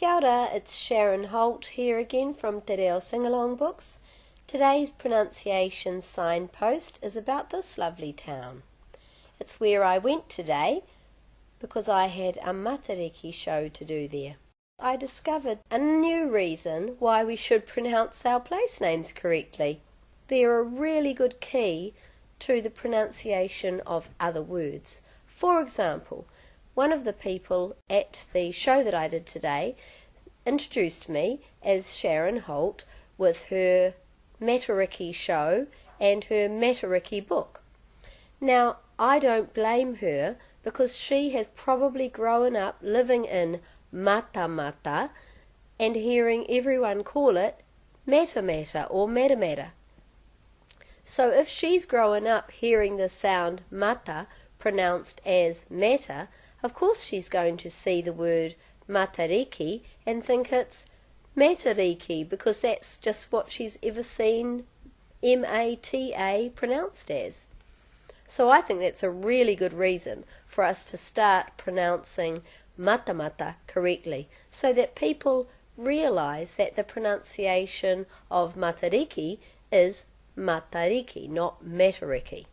Kia ora, it's Sharon Holt here again from the Reo Singalong books. Today's pronunciation signpost is about this lovely town. It's where I went today because I had a Matariki show to do there. I discovered a new reason why we should pronounce our place names correctly. They're a really good key to the pronunciation of other words. For example, one of the people at the show that I did today introduced me as Sharon Holt with her Matariki show and her Matariki book. Now, I don't blame her because she has probably grown up living in Matamata and hearing everyone call it Matamata or Matamata. So if she's grown up hearing the sound mata pronounced as mata, of course she's going to see the word matariki and think it's matariki because that's just what she's ever seen M-A-T-A pronounced as. So I think that's a really good reason for us to start pronouncing Matamata correctly so that people realise that the pronunciation of matariki is matariki, not matariki.